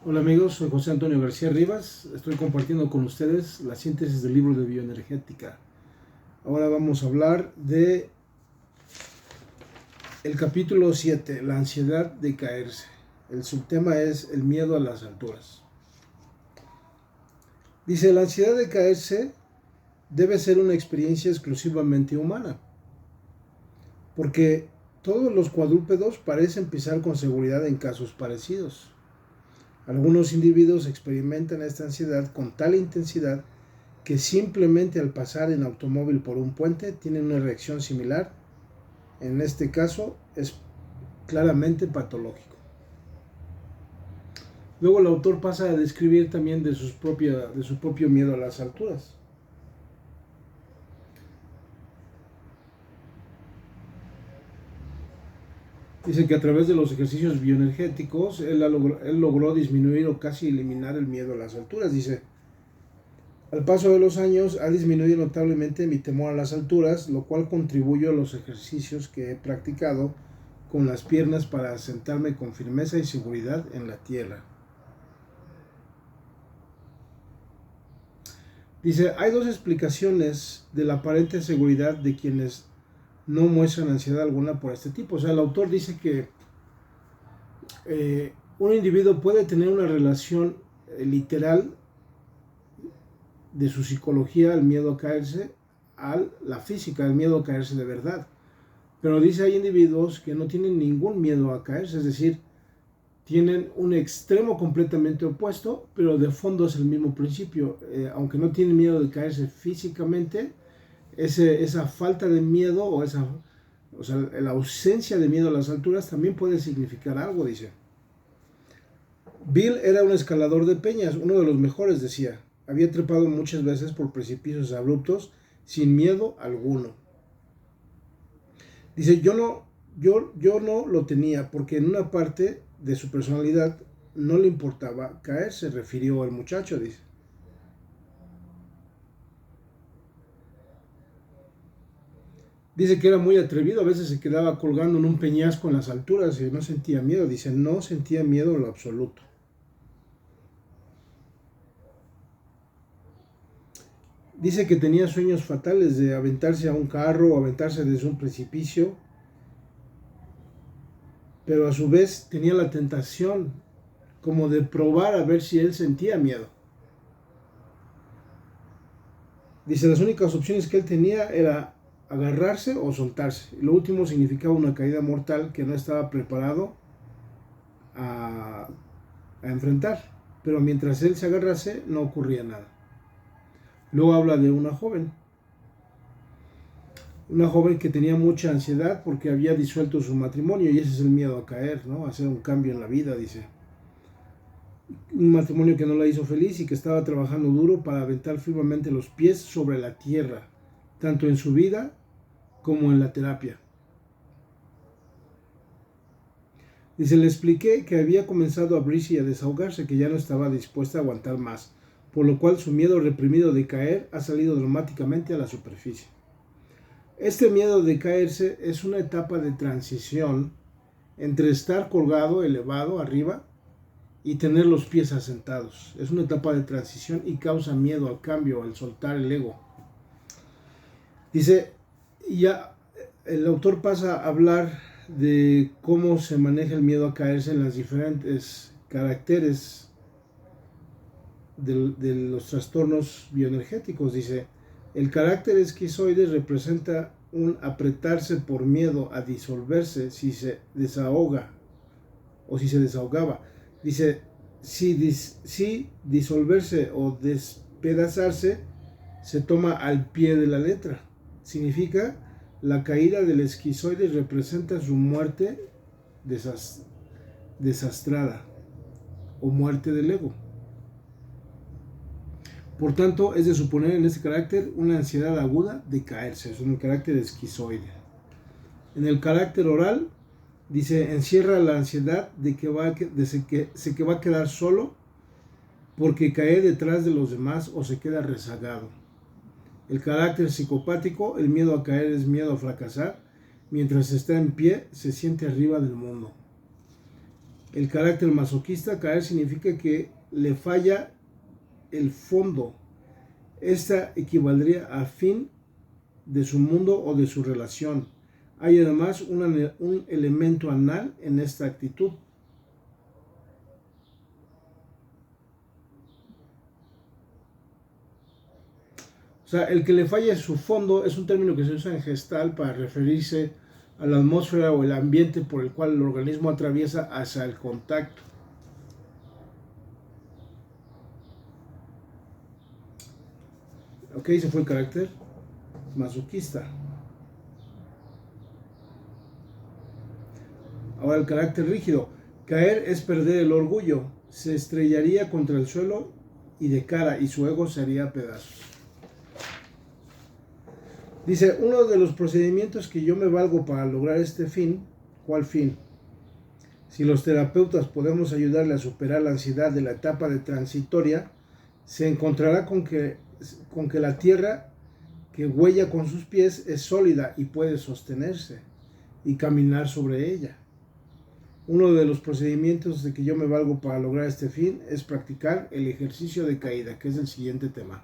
Hola amigos, soy José Antonio García Rivas. Estoy compartiendo con ustedes la síntesis del libro de bioenergética. Ahora vamos a hablar de el capítulo 7, la ansiedad de caerse. El subtema es el miedo a las alturas. Dice, la ansiedad de caerse debe ser una experiencia exclusivamente humana, porque todos los cuadrúpedos parecen pisar con seguridad en casos parecidos. Algunos individuos experimentan esta ansiedad con tal intensidad que simplemente al pasar en automóvil por un puente tienen una reacción similar. En este caso es claramente patológico. Luego el autor pasa a describir también de su propio miedo a las alturas. Dice que a través de los ejercicios bioenergéticos él logró disminuir o casi eliminar el miedo a las alturas. Dice, al paso de los años ha disminuido notablemente mi temor a las alturas, lo cual contribuye a los ejercicios que he practicado con las piernas para sentarme con firmeza y seguridad en la tierra. Dice, hay dos explicaciones de la aparente seguridad de quienes no muestran ansiedad alguna por este tipo. O sea, el autor dice que un individuo puede tener una relación literal de su psicología al miedo a caerse, a la física, al miedo a caerse de verdad. Pero dice, hay individuos que no tienen ningún miedo a caerse, es decir, tienen un extremo completamente opuesto, pero de fondo es el mismo principio. Aunque no tienen miedo de caerse físicamente, esa falta de miedo o sea, la ausencia de miedo a las alturas también puede significar algo, dice. Bill era un escalador de peñas, uno de los mejores, decía. Había trepado muchas veces por precipicios abruptos sin miedo alguno. Dice, yo no lo tenía porque en una parte de su personalidad no le importaba caer, se refirió al muchacho, dice. Dice que era muy atrevido, a veces se quedaba colgando en un peñasco en las alturas y no sentía miedo. Dice, no sentía miedo en lo absoluto. Dice que tenía sueños fatales de aventarse a un carro o aventarse desde un precipicio, pero a su vez tenía la tentación como de probar a ver si él sentía miedo. Dice, las únicas opciones que él tenía era agarrarse o soltarse. Lo último significaba una caída mortal que no estaba preparado a enfrentar. Pero mientras él se agarrase, no ocurría nada. Luego habla de una joven que tenía mucha ansiedad porque había disuelto su matrimonio, y ese es el miedo a caer, ¿no? A hacer un cambio en la vida, dice. Un matrimonio que no la hizo feliz y que estaba trabajando duro para aventar firmemente los pies sobre la tierra, tanto en su vida como en la terapia. Dice, le expliqué que había comenzado a abrirse y a desahogarse, que ya no estaba dispuesta a aguantar más, por lo cual su miedo reprimido de caer ha salido dramáticamente a la superficie. Este miedo de caerse es una etapa de transición entre estar colgado, elevado, arriba, y tener los pies asentados. Es una etapa de transición y causa miedo al cambio, al soltar el ego. Dice, ya el autor pasa a hablar de cómo se maneja el miedo a caerse en las diferentes caracteres de los trastornos bioenergéticos. Dice, el carácter esquizoide representa un apretarse por miedo a disolverse si se desahoga o si se desahogaba. Dice, si disolverse o despedazarse se toma al pie de la letra. Significa, la caída del esquizoide representa su muerte desastrada o muerte del ego. Por tanto, es de suponer en este carácter una ansiedad aguda de caerse. Es un carácter esquizoide. En el carácter oral, dice, encierra la ansiedad de que va a quedar solo porque cae detrás de los demás o se queda rezagado. El carácter psicopático, el miedo a caer es miedo a fracasar. Mientras está en pie, se siente arriba del mundo. El carácter masoquista, caer significa que le falla el fondo. Esta equivaldría a fin de su mundo o de su relación. Hay además un elemento anal en esta actitud. O sea, el que le falla su fondo es un término que se usa en Gestalt para referirse a la atmósfera o el ambiente por el cual el organismo atraviesa hacia el contacto. Ok, ese fue el carácter masoquista. Ahora el carácter rígido. Caer es perder el orgullo. Se estrellaría contra el suelo y de cara, y su ego se haría pedazos. Dice, uno de los procedimientos que yo me valgo para lograr este fin, ¿cuál fin? Si los terapeutas podemos ayudarle a superar la ansiedad de la etapa de transitoria, se encontrará con que la tierra que huella con sus pies es sólida y puede sostenerse y caminar sobre ella. Uno de los procedimientos de que yo me valgo para lograr este fin es practicar el ejercicio de caída, que es el siguiente tema.